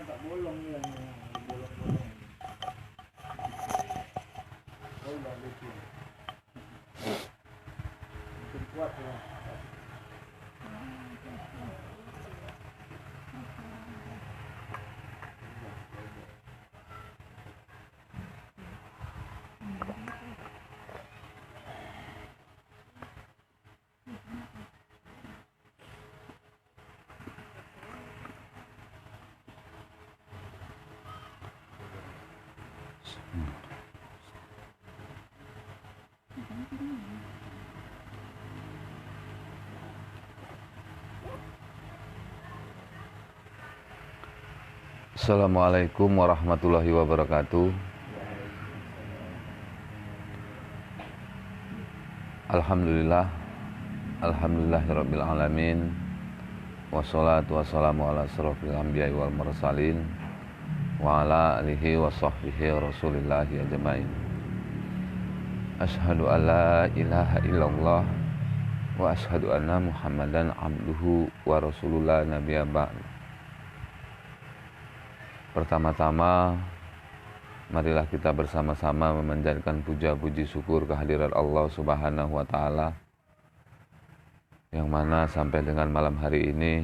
agak bolong ya, bolong-bolong. Oh, udah lucu. Mungkin kuat ya. Assalamualaikum warahmatullahi wabarakatuh. Alhamdulillah, alhamdulillahirabbil alamin. Wassalatu wassalamu ala asrofil anbiya'i wal mursalin wa ala alihi wa sahbihi rasulillahi ajmain. Asyhadu an la ilaha illallah wa asyhadu anna Muhammadan abduhu wa rasulullah nabiyya ba'd. Pertama-tama, marilah kita bersama-sama memanjatkan puja-puji syukur kehadirat Allah Subhanahu wa Ta'ala, yang mana sampai dengan malam hari ini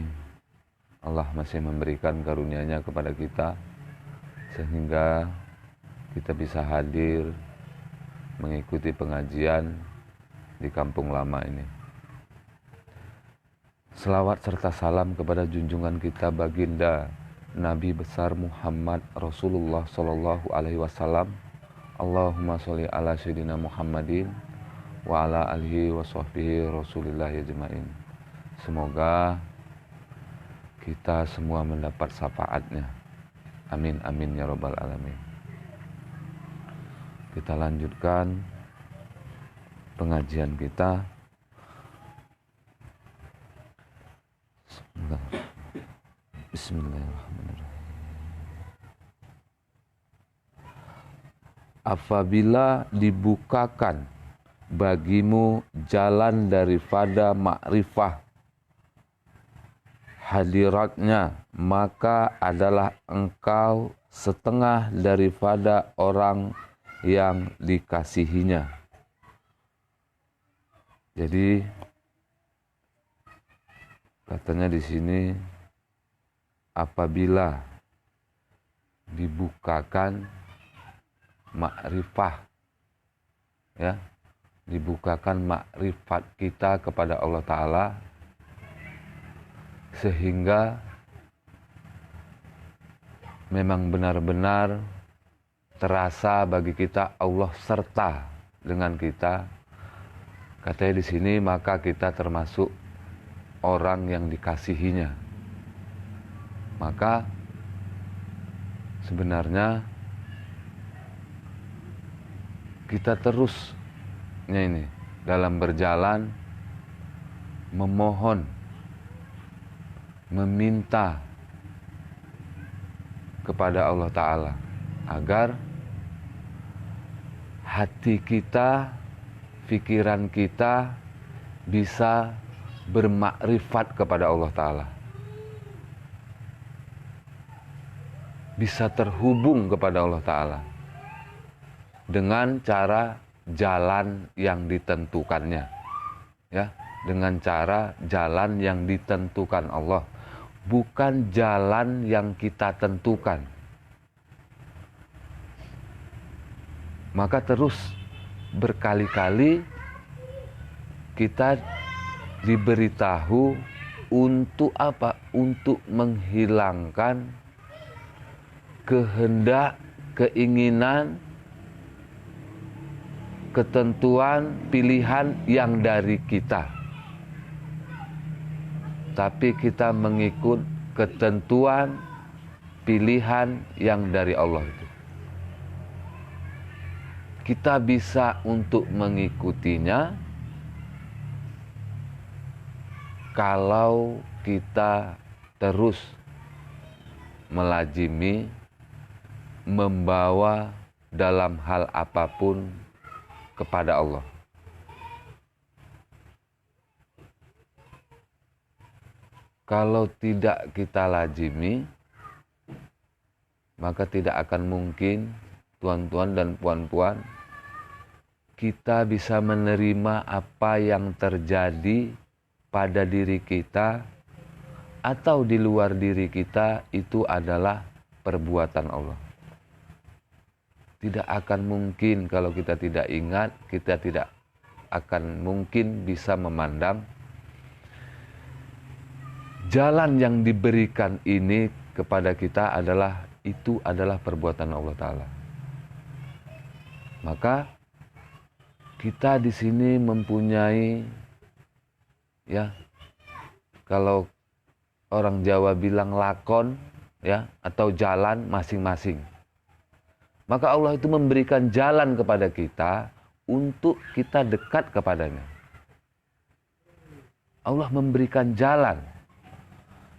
Allah masih memberikan karunia-Nya kepada kita sehingga kita bisa hadir mengikuti pengajian di Kampung Lama ini. Selawat serta salam kepada junjungan kita baginda Nabi besar Muhammad Rasulullah Sallallahu Alaihi Wasallam. Allahumma sholli ala sayyidina Muhammadin wa ala alihi wa sahbihi Rasulillah ajmain. Semoga kita semua mendapat syafaatnya. Amin amin ya rabbal alamin. Kita lanjutkan pengajian kita. Bismillahirrahmanirrahim. Apabila dibukakan bagimu jalan daripada makrifah hadiratnya, maka adalah engkau setengah daripada orang yang dikasihinya. Jadi katanya di sini, apabila dibukakan makrifah, ya, dibukakan makrifat kita kepada Allah Ta'ala, sehingga memang benar-benar terasa bagi kita Allah serta dengan kita. Katanya di sini, maka kita termasuk orang yang dikasihinya. Maka sebenarnya kita terusnya ini dalam berjalan memohon, meminta kepada Allah Ta'ala agar hati kita, pikiran kita bisa bermakrifat kepada Allah Ta'ala, bisa terhubung kepada Allah Ta'ala dengan cara jalan yang ditentukannya, ya, dengan cara jalan yang ditentukan Allah, bukan jalan yang kita tentukan. Maka terus berkali-kali kita diberitahu untuk apa? Untuk menghilangkan kehendak, keinginan, ketentuan, pilihan yang dari kita. Tapi kita mengikut ketentuan, pilihan yang dari Allah itu. Kita bisa untuk mengikutinya kalau kita terus melazimi, membawa dalam hal apapun kepada Allah. Kalau tidak kita lazimi, maka tidak akan mungkin, tuan-tuan dan puan-puan, kita bisa menerima apa yang terjadi pada diri kita atau di luar diri kita itu adalah perbuatan Allah. Tidak akan mungkin kalau kita tidak ingat, kita tidak akan mungkin bisa memandang jalan yang diberikan ini kepada kita adalah perbuatan Allah Ta'ala. Maka kita di sini mempunyai, ya, kalau orang Jawa bilang lakon, ya, atau jalan masing-masing. Maka Allah itu memberikan jalan kepada kita untuk kita dekat kepadanya. Allah memberikan jalan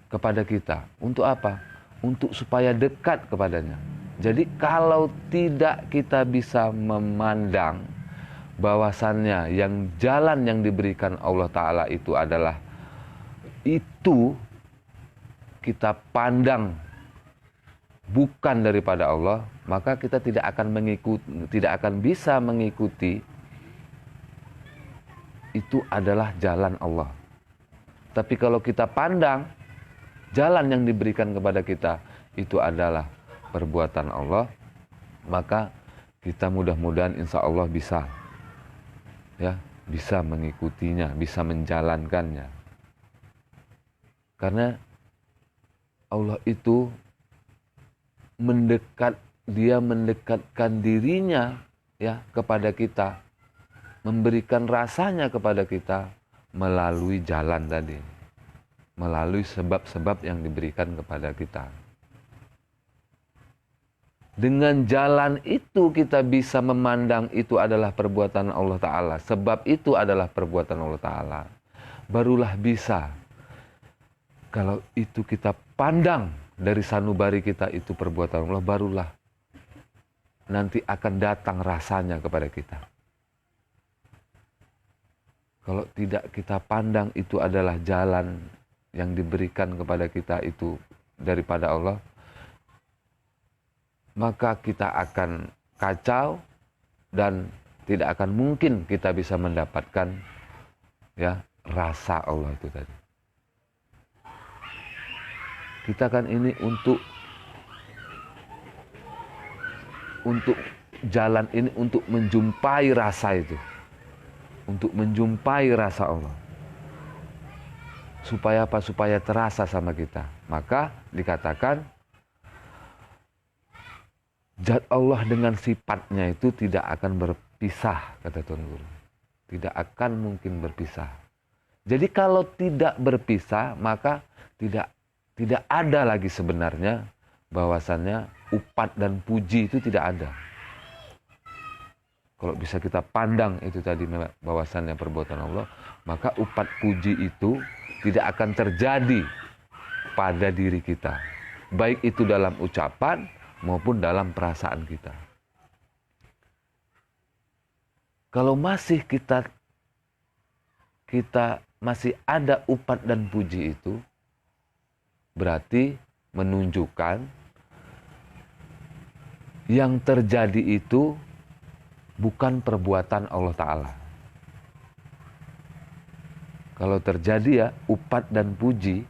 kepada kita. Untuk apa? Untuk supaya dekat kepadanya. Jadi kalau tidak kita bisa memandang bahwasannya jalan yang diberikan Allah Ta'ala itu adalah itu, kita pandang bukan daripada Allah, maka kita tidak akan bisa mengikuti itu adalah jalan Allah. Tapi kalau kita pandang jalan yang diberikan kepada kita itu adalah perbuatan Allah, maka kita mudah-mudahan insya Allah bisa, ya, bisa mengikutinya, bisa menjalankannya. Karena Allah itu mendekatkan dirinya, ya, kepada kita, memberikan rasanya kepada kita melalui jalan tadi, melalui sebab-sebab yang diberikan kepada kita. Dengan jalan itu kita bisa memandang itu adalah perbuatan Allah Ta'ala, sebab itu adalah perbuatan Allah Ta'ala. Barulah bisa, kalau itu kita pandang dari sanubari kita itu perbuatan Allah, barulah nanti akan datang rasanya kepada kita. Kalau tidak kita pandang itu adalah jalan yang diberikan kepada kita itu daripada Allah, maka kita akan kacau dan tidak akan mungkin kita bisa mendapatkan, ya, rasa Allah itu tadi. Kita kan ini untuk jalan ini untuk menjumpai rasa itu, untuk menjumpai rasa Allah. Supaya apa? Supaya terasa sama kita. Maka dikatakan zat Allah dengan sifatnya itu tidak akan berpisah, kata Tuan Guru. Tidak akan mungkin berpisah. Jadi kalau tidak berpisah, maka tidak ada lagi sebenarnya bahwasannya upat dan puji itu tidak ada. Kalau bisa kita pandang itu tadi bahwasannya perbuatan Allah, maka upat puji itu tidak akan terjadi pada diri kita. Baik itu dalam ucapan maupun dalam perasaan kita. Kalau masih kita masih ada upat dan puji itu, berarti menunjukkan yang terjadi itu bukan perbuatan Allah Ta'ala. Kalau terjadi, ya, upat dan puji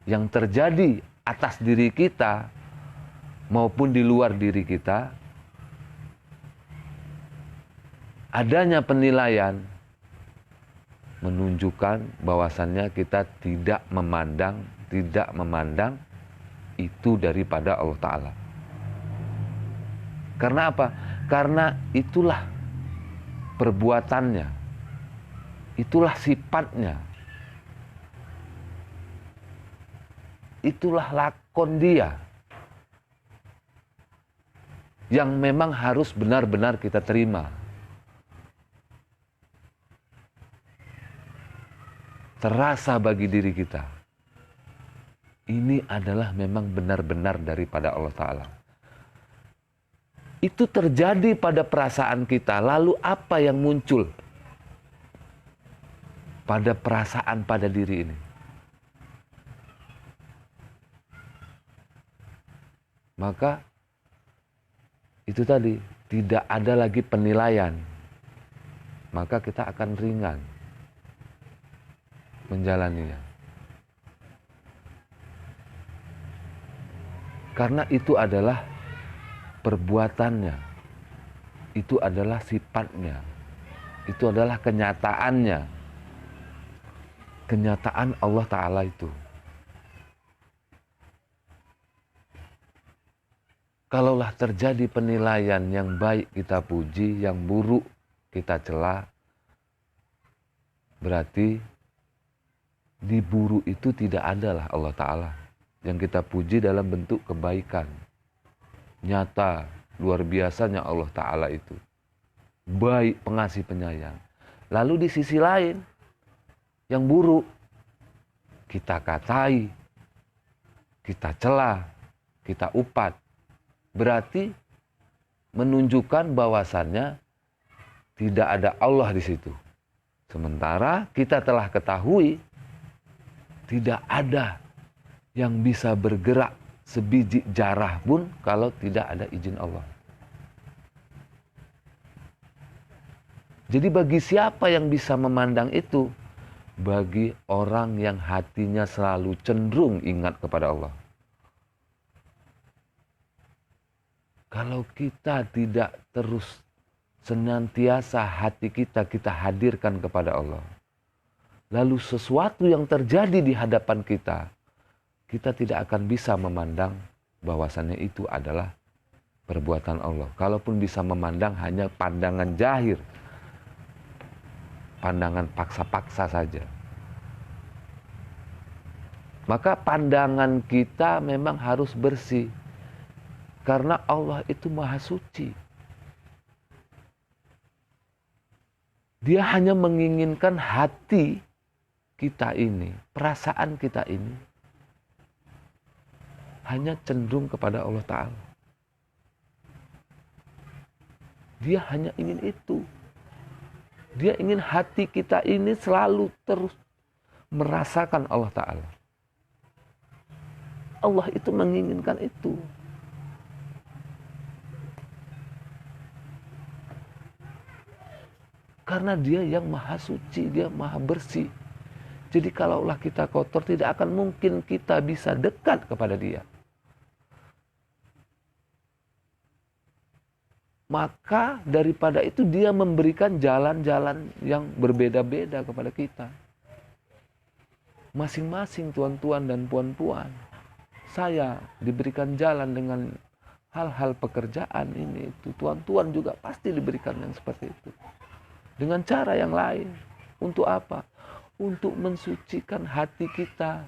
yang terjadi atas diri kita maupun di luar diri kita, adanya penilaian menunjukkan bahwasannya kita tidak memandang itu daripada Allah Ta'ala. Karena apa? Karena itulah perbuatannya, itulah sifatnya, itulah lakon dia yang memang harus benar-benar kita terima. Terasa bagi diri kita. Ini adalah memang benar-benar daripada Allah Ta'ala. Itu terjadi pada perasaan kita. Lalu apa yang muncul pada perasaan pada diri ini? maka itu tadi, tidak ada lagi penilaian. Maka kita akan ringan menjalaninya. Karena itu adalah perbuatannya. Itu adalah sifatnya. Itu adalah kenyataannya. Kenyataan Allah Ta'ala itu. Kalaulah terjadi penilaian yang baik kita puji, yang buruk kita cela, berarti di buruk itu tidak adalah Allah Ta'ala. Yang kita puji dalam bentuk kebaikan. Nyata, luar biasanya Allah Ta'ala itu. Baik, pengasih, penyayang. Lalu di sisi lain, yang buruk, kita katai, kita cela, kita upat. Berarti menunjukkan bahwasannya tidak ada Allah di situ. Sementara kita telah ketahui tidak ada yang bisa bergerak sebiji jarah pun kalau tidak ada izin Allah. Jadi bagi siapa yang bisa memandang itu? Bagi orang yang hatinya selalu cenderung ingat kepada Allah. Kalau kita tidak terus senantiasa hati kita hadirkan kepada Allah. Lalu sesuatu yang terjadi di hadapan kita tidak akan bisa memandang bahwasannya itu adalah perbuatan Allah. Kalaupun bisa memandang hanya pandangan jahir. Pandangan paksa-paksa saja. Maka pandangan kita memang harus bersih. Karena Allah itu maha suci. Dia hanya menginginkan hati kita ini, perasaan kita ini, hanya cenderung kepada Allah Ta'ala. Dia hanya ingin itu. Dia ingin hati kita ini selalu terus merasakan Allah Ta'ala. Allah itu menginginkan itu. Karena dia yang maha suci, dia maha bersih. Jadi kalaulah kita kotor, tidak akan mungkin kita bisa dekat kepada dia. Maka daripada itu dia memberikan jalan-jalan yang berbeda-beda kepada kita. Masing-masing tuan-tuan dan puan-puan. Saya diberikan jalan dengan hal-hal pekerjaan ini itu. Tuan-tuan juga pasti diberikan yang seperti itu. Dengan cara yang lain. Untuk apa? Untuk mensucikan hati kita.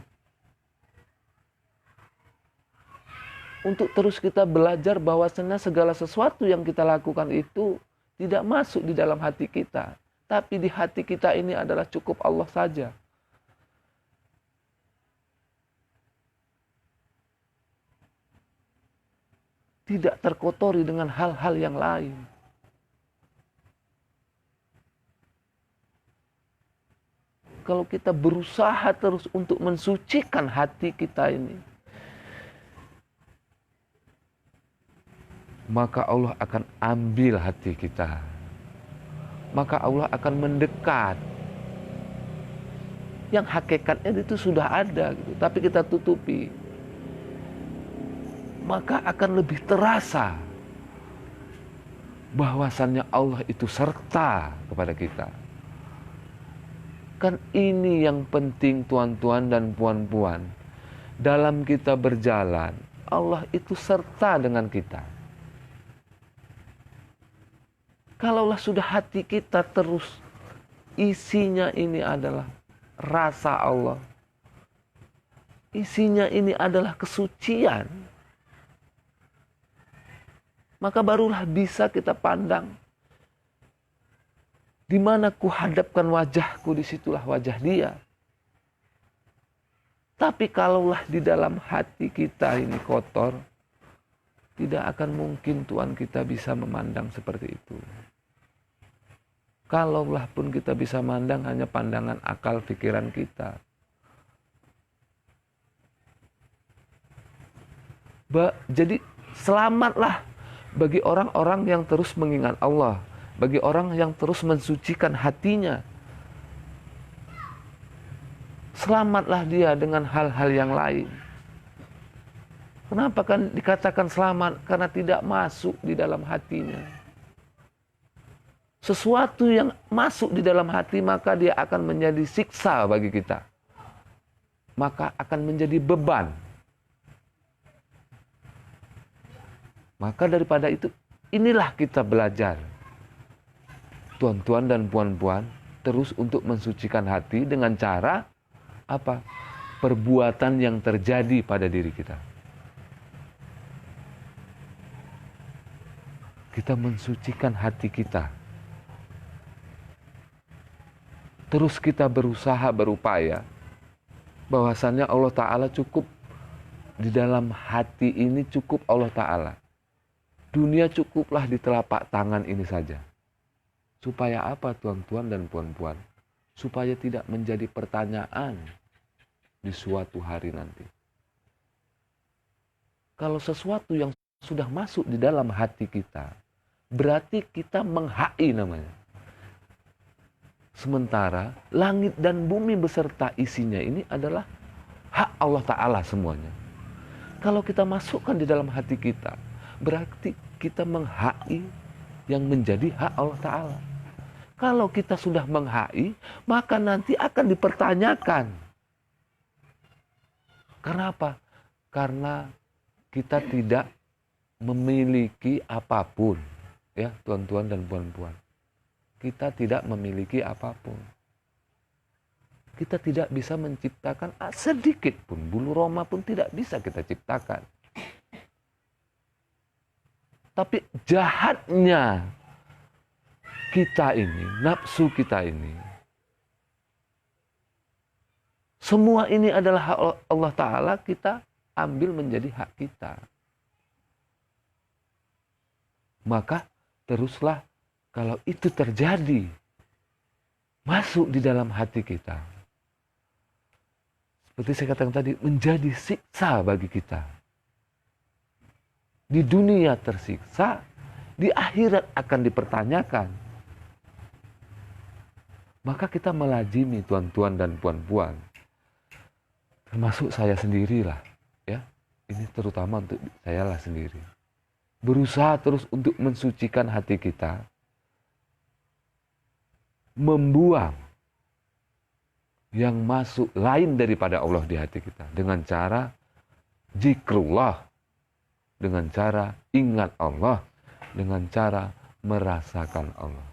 Untuk terus kita belajar bahwasanya segala sesuatu yang kita lakukan itu tidak masuk di dalam hati kita. Tapi di hati kita ini adalah cukup Allah saja. Tidak terkotori dengan hal-hal yang lain. Kalau kita berusaha terus untuk mensucikan hati kita ini, maka Allah akan ambil hati kita. Maka Allah akan mendekat. Yang hakikatnya itu sudah ada, gitu, tapi kita tutupi. Maka akan lebih terasa bahwasannya Allah itu serta kepada kita. Kan ini yang penting tuan-tuan dan puan-puan. Dalam kita berjalan, Allah itu serta dengan kita. Kalaulah sudah hati kita terus isinya ini adalah rasa Allah. Isinya ini adalah kesucian. Maka barulah bisa kita pandang. Di mana ku hadapkan wajahku, disitulah wajah dia. Tapi kalaulah di dalam hati kita ini kotor, tidak akan mungkin Tuhan kita bisa memandang seperti itu. Kalaulah pun kita bisa mandang hanya pandangan akal pikiran kita. Jadi Selamatlah bagi orang-orang yang terus mengingat Allah, bagi orang yang terus mensucikan hatinya. Selamatlah dia dengan hal-hal yang lain. Kenapa kan dikatakan selamat? Karena tidak masuk di dalam hatinya. Sesuatu yang masuk di dalam hati, maka dia akan menjadi siksa bagi kita. Maka akan menjadi beban. Maka daripada itu, inilah kita belajar. Tuan-tuan dan puan-puan, terus untuk mensucikan hati dengan cara apa? Perbuatan yang terjadi pada diri kita. Kita mensucikan hati kita. Terus kita berusaha, berupaya. Bahwasannya Allah Ta'ala cukup. Di dalam hati ini cukup Allah Ta'ala. Dunia cukuplah di telapak tangan ini saja. Supaya apa tuan-tuan dan puan-puan? Supaya tidak menjadi pertanyaan di suatu hari nanti. Kalau sesuatu yang sudah masuk di dalam hati kita, berarti kita menghai namanya. Sementara langit dan bumi beserta isinya ini adalah hak Allah Ta'ala semuanya. Kalau kita masukkan di dalam hati kita, berarti kita menghai yang menjadi hak Allah Ta'ala. Kalau kita sudah menghai, maka nanti akan dipertanyakan. Karena apa? Karena kita tidak memiliki apapun. Ya, tuan-tuan dan puan-puan. Kita tidak memiliki apapun. Kita tidak bisa menciptakan sedikit pun. Bulu roma pun tidak bisa kita ciptakan. Tapi jahatnya kita ini, nafsu kita ini, semua ini adalah hak Allah Ta'ala, kita ambil menjadi hak kita. Maka teruslah kalau itu terjadi, masuk di dalam hati kita. Seperti saya katakan tadi, menjadi siksa bagi kita. Di dunia tersiksa, di akhirat akan dipertanyakan. Maka kita melazimi tuan-tuan dan puan-puan. Termasuk saya sendirilah, ya. Ini terutama untuk saya lah sendiri. Berusaha terus untuk mensucikan hati kita. Membuang yang masuk lain daripada Allah di hati kita. Dengan cara zikrullah. Dengan cara ingat Allah. Dengan cara merasakan Allah.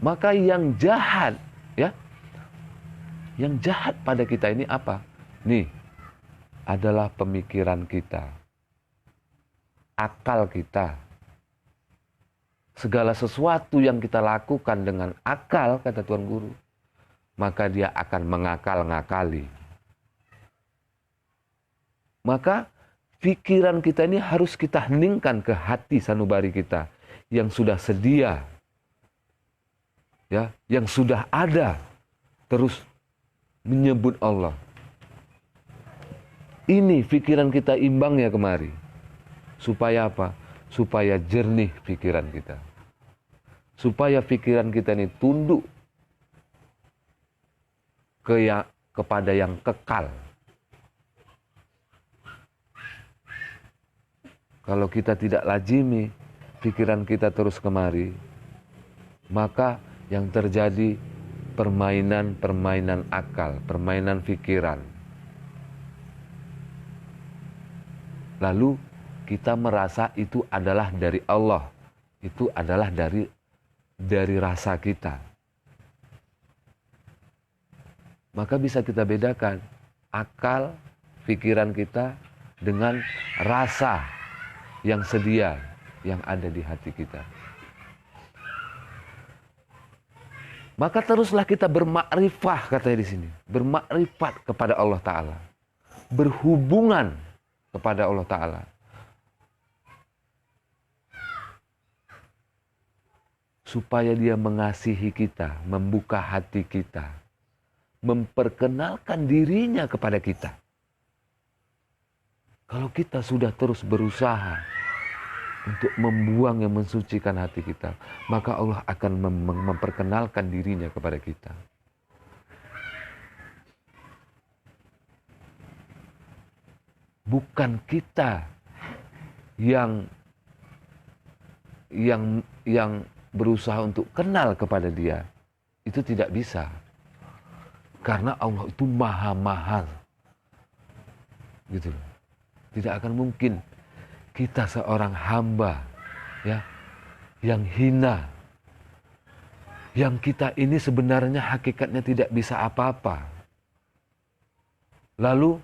Maka yang jahat, ya, yang jahat pada kita ini apa? Nih, adalah pemikiran kita, akal kita. Segala sesuatu yang kita lakukan dengan akal, kata Tuan Guru, maka dia akan mengakal-ngakali. Maka pikiran kita ini harus kita heningkan ke hati sanubari kita yang sudah sedia, ya, yang sudah ada, terus menyebut Allah. Ini pikiran kita imbangnya kemari. Supaya apa? Supaya jernih pikiran kita. Supaya pikiran kita ini tunduk kepada yang kekal. Kalau kita tidak lazimi pikiran kita terus kemari, maka yang terjadi permainan-permainan akal, permainan pikiran. Lalu kita merasa itu adalah dari Allah, itu adalah dari rasa kita. Maka bisa kita bedakan akal, pikiran kita dengan rasa yang sedia, yang ada di hati kita. Maka teruslah kita bermakrifah, katanya di sini. Bermakrifat kepada Allah Ta'ala. Berhubungan kepada Allah Ta'ala. Supaya dia mengasihi kita, membuka hati kita. Memperkenalkan dirinya kepada kita. Kalau kita sudah terus berusaha untuk membuang yang mensucikan hati kita, maka Allah akan memperkenalkan dirinya kepada kita. Bukan kita yang berusaha untuk kenal kepada Dia. Itu tidak bisa. Karena Allah itu maha mahal. Gitu loh. Tidak akan mungkin kita seorang hamba ya yang hina, yang kita ini sebenarnya hakikatnya tidak bisa apa-apa, lalu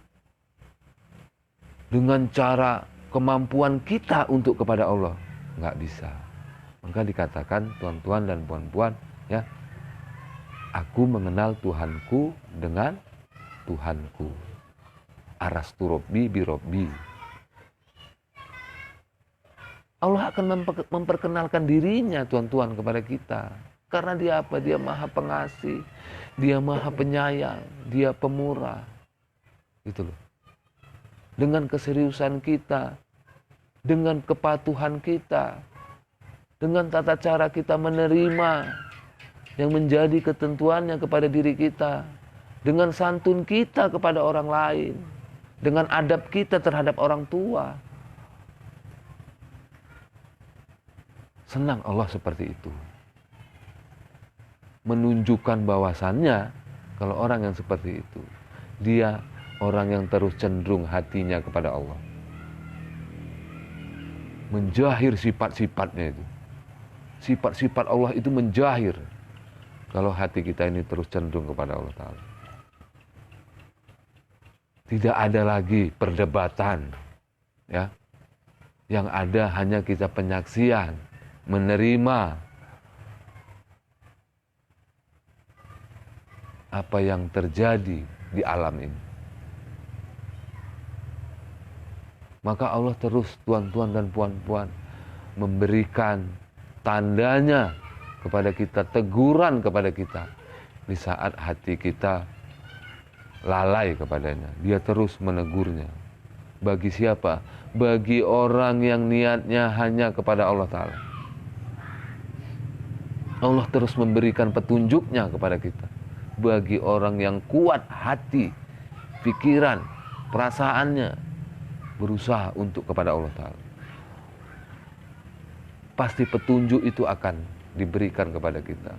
dengan cara kemampuan kita untuk kepada Allah nggak bisa. Maka dikatakan tuan-tuan dan puan-puan ya, aku mengenal Tuhanku dengan Tuhanku. Arastu Robbi bi Robbi. Allah akan memperkenalkan dirinya tuan-tuan kepada kita. Karena Dia apa? Dia maha pengasih, Dia maha penyayang, Dia pemurah. Gitu loh. Dengan keseriusan kita, dengan kepatuhan kita, dengan tata cara kita menerima yang menjadi ketentuannya kepada diri kita, dengan santun kita kepada orang lain, dengan adab kita terhadap orang tua. Senang Allah seperti itu. Menunjukkan bahwasannya kalau orang yang seperti itu, dia orang yang terus cenderung hatinya kepada Allah. Menjahir sifat-sifatnya itu. Sifat-sifat Allah itu menjahir kalau hati kita ini terus cenderung kepada Allah Ta'ala. Tidak ada lagi perdebatan, ya. Yang ada hanya kita penyaksian, menerima apa yang terjadi di alam ini. Maka Allah terus tuan-tuan dan puan-puan memberikan tandanya kepada kita, teguran kepada kita di saat hati kita lalai kepadanya. Dia terus menegurnya. Bagi siapa? Bagi orang yang niatnya hanya kepada Allah Ta'ala. Allah terus memberikan petunjuknya kepada kita. Bagi orang yang kuat hati, pikiran, perasaannya berusaha untuk kepada Allah Ta'ala, pasti petunjuk itu akan diberikan kepada kita.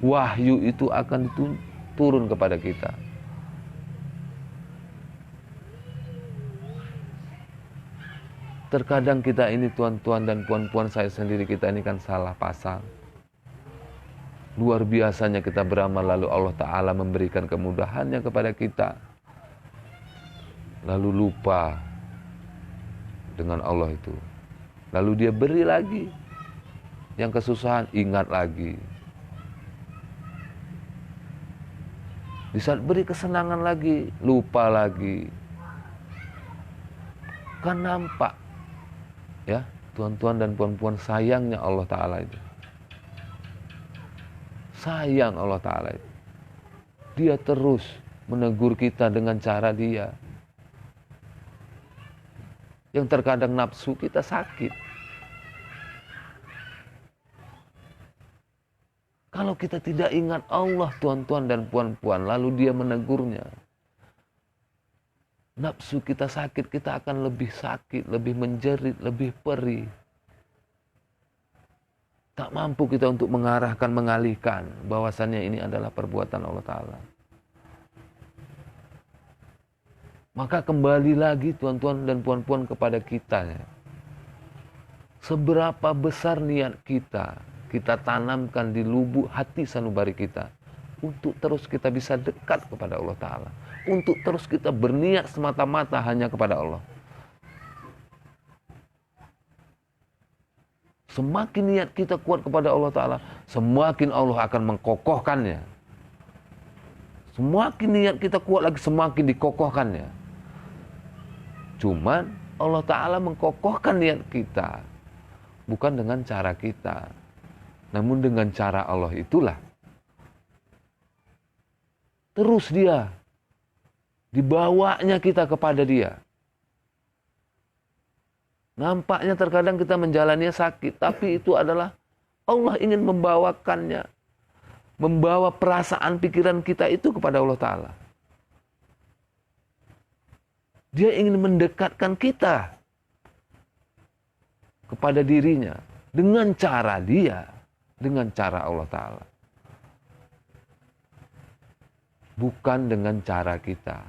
Wahyu itu akan turun kepada kita. Terkadang kita ini tuan-tuan dan puan-puan, saya sendiri, kita ini kan salah pasang. Luar biasanya kita beramal lalu Allah Ta'ala memberikan kemudahannya kepada kita. Lalu lupa dengan Allah itu. Lalu Dia beri lagi. Yang kesusahan, ingat lagi. Di saat beri kesenangan lagi, lupa lagi. Kan nampak, ya, tuan-tuan dan puan-puan, sayangnya Allah Ta'ala itu. Sayang Allah Ta'ala itu. Dia terus menegur kita dengan cara Dia. Yang terkadang nafsu kita sakit. Kalau kita tidak ingat Allah tuan-tuan dan puan-puan, lalu Dia menegurnya, nafsu kita sakit, kita akan lebih sakit, lebih menjerit, lebih perih. Tak mampu kita untuk mengarahkan, mengalihkan bahwasannya ini adalah perbuatan Allah Ta'ala. Maka kembali lagi tuan-tuan dan puan-puan kepada kita. Seberapa besar niat kita tanamkan di lubuk hati sanubari kita untuk terus kita bisa dekat kepada Allah Ta'ala, untuk terus kita berniat semata-mata hanya kepada Allah. Semakin niat kita kuat kepada Allah Ta'ala, semakin Allah akan mengkokohkannya. Semakin niat kita kuat lagi, semakin dikokohkannya. Cuman Allah Ta'ala mengkokohkan niat kita bukan dengan cara kita, namun dengan cara Allah itulah. Terus Dia dibawanya kita kepada Dia. Nampaknya terkadang kita menjalaninya sakit, tapi itu adalah Allah ingin membawakannya, membawa perasaan pikiran kita itu kepada Allah Ta'ala. Dia ingin mendekatkan kita kepada dirinya dengan cara dia, dengan cara Allah Ta'ala. Bukan dengan cara kita.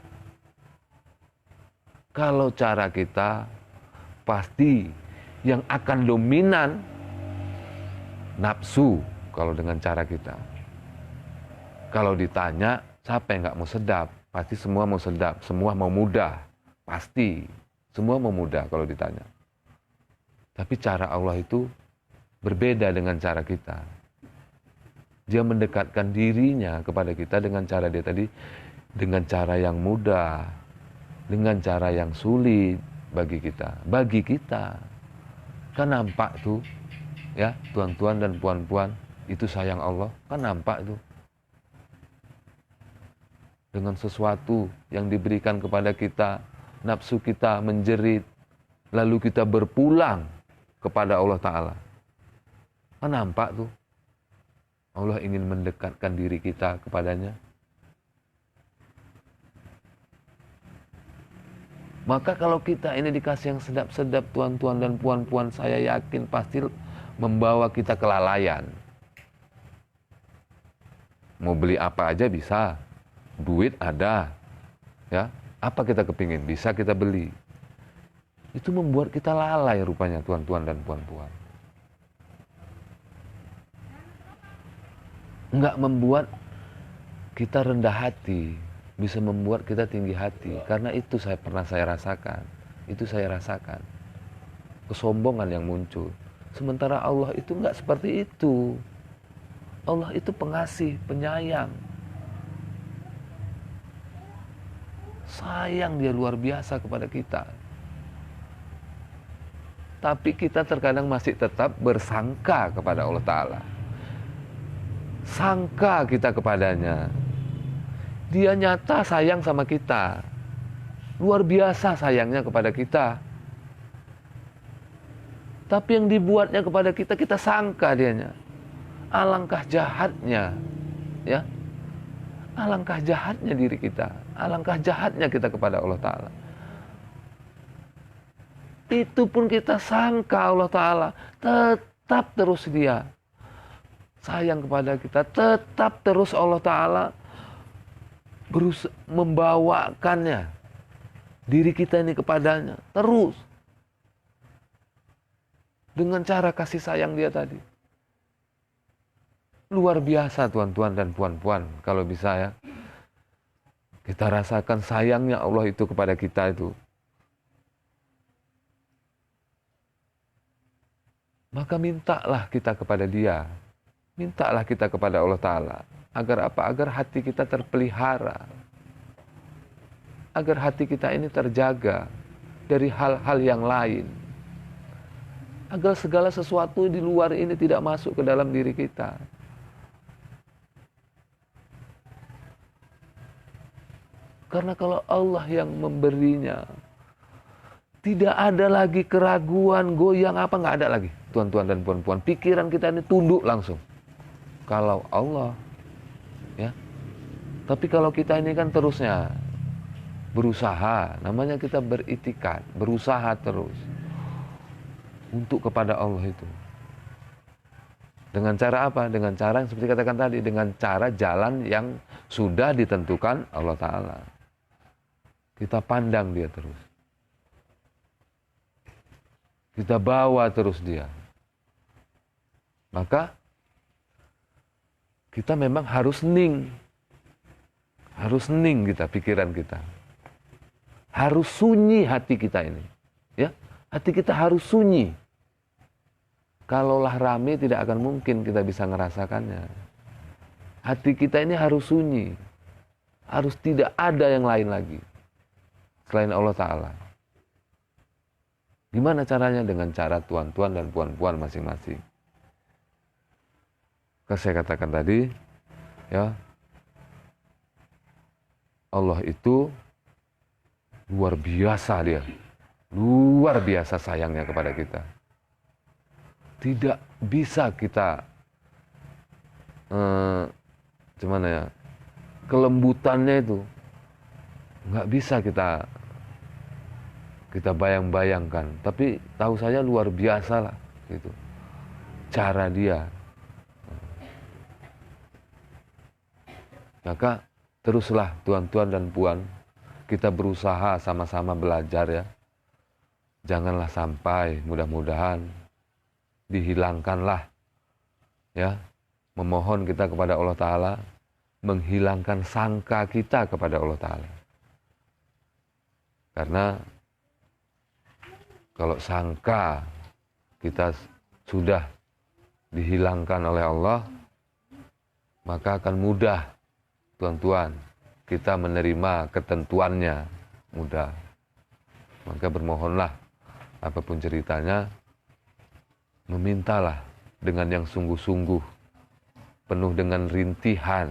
Kalau cara kita, pasti yang akan dominan nafsu kalau dengan cara kita. Kalau ditanya, siapa yang nggak mau sedap? Pasti semua mau sedap, semua mau mudah. Pasti, semua mau mudah kalau ditanya. Tapi cara Allah itu berbeda dengan cara kita. Dia mendekatkan dirinya kepada kita dengan cara dia tadi, dengan cara yang mudah, dengan cara yang sulit bagi kita. Bagi kita. Kan nampak tuh, ya, tuan-tuan dan puan-puan, itu sayang Allah. Kan nampak tuh. Dengan sesuatu yang diberikan kepada kita, nafsu kita menjerit, lalu kita berpulang kepada Allah Ta'ala. Kan nampak tuh. Allah ingin mendekatkan diri kita kepadanya. Maka kalau kita ini dikasih yang sedap-sedap, tuan-tuan dan puan-puan, saya yakin pasti membawa kita kelalaian. Mau beli apa aja bisa. Duit ada. Ya, apa kita kepingin? Bisa kita beli. Itu membuat kita lalai rupanya, tuan-tuan dan puan-puan. Enggak membuat kita rendah hati, bisa membuat kita tinggi hati. Karena itu pernah saya rasakan. Itu saya rasakan. Kesombongan yang muncul. Sementara Allah itu enggak seperti itu. Allah itu pengasih, penyayang. Sayang dia luar biasa kepada kita. Tapi kita terkadang masih tetap bersangka kepada Allah Ta'ala. Sangka kita kepadanya. Dia nyata sayang sama kita. Luar biasa sayangnya kepada kita. Tapi yang dibuatnya kepada kita, kita sangka dianya. Alangkah jahatnya. Ya. Alangkah jahatnya diri kita. Alangkah jahatnya kita kepada Allah Ta'ala. Itu pun kita sangka Allah Ta'ala. Tetap terus dia sayang kepada kita, tetap terus Allah Ta'ala berusaha membawakannya diri kita ini kepadanya terus dengan cara kasih sayang dia tadi. Luar biasa tuan-tuan dan puan-puan, kalau bisa ya kita rasakan sayangnya Allah itu kepada kita itu. Maka mintalah kita kepada dia. Mintalah kita kepada Allah Ta'ala. Agar apa? Agar hati kita terpelihara. Agar hati kita ini terjaga dari hal-hal yang lain. Agar segala sesuatu di luar ini tidak masuk ke dalam diri kita. Karena kalau Allah yang memberinya, tidak ada lagi keraguan, goyang apa, nggak ada lagi. Tuan-tuan dan puan-puan, pikiran kita ini tunduk langsung. Kalau Allah, ya. Tapi kalau kita ini kan terusnya berusaha, namanya kita beriktikad, berusaha terus untuk kepada Allah itu. Dengan cara apa? Dengan cara yang seperti katakan tadi, dengan cara jalan yang sudah ditentukan Allah Ta'ala. Kita pandang dia terus. Kita bawa terus dia. Maka kita memang harus ning. Harus ning kita, pikiran kita. Harus sunyi hati kita ini. Ya, hati kita harus sunyi. Kalaulah rame tidak akan mungkin kita bisa ngerasakannya. Hati kita ini harus sunyi. Harus tidak ada yang lain lagi selain Allah Ta'ala. Gimana caranya? Dengan cara tuan-tuan dan puan-puan masing-masing. Saya katakan tadi, ya, Allah itu luar biasa dia. luar biasa sayangnya kepada kita. Tidak bisa kita gimana ya, kelembutannya itu nggak bisa kita bayang-bayangkan. Tapi tahu saya luar biasa lah gitu cara dia. Maka teruslah tuan-tuan dan puan, kita berusaha sama-sama belajar ya. Janganlah sampai, mudah-mudahan dihilangkanlah ya. Memohon kita kepada Allah Ta'ala, menghilangkan sangka kita kepada Allah Ta'ala. Karena kalau sangka kita sudah dihilangkan oleh Allah, maka akan mudah, tuan-tuan, kita menerima ketentuannya, mudah. Maka bermohonlah, apapun ceritanya, memintalah dengan yang sungguh-sungguh, penuh dengan rintihan,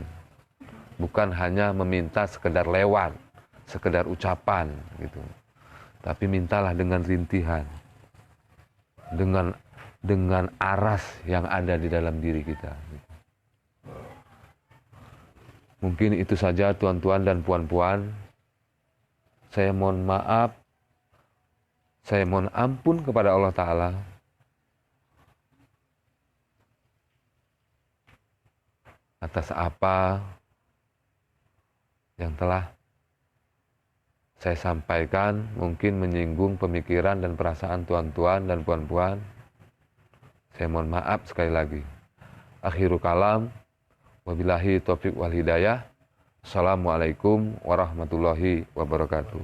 bukan hanya meminta sekedar lewat, sekedar ucapan gitu. Tapi mintalah dengan rintihan, dengan aras yang ada di dalam diri kita. Mungkin itu saja tuan-tuan dan puan-puan. Saya mohon maaf, saya mohon ampun kepada Allah Ta'ala atas apa yang telah saya sampaikan, mungkin menyinggung pemikiran dan perasaan tuan-tuan dan puan-puan. Saya mohon maaf sekali lagi. Akhirul kalam, wabillahi taufiq wal hidayah. Assalamualaikum warahmatullahi wabarakatuh.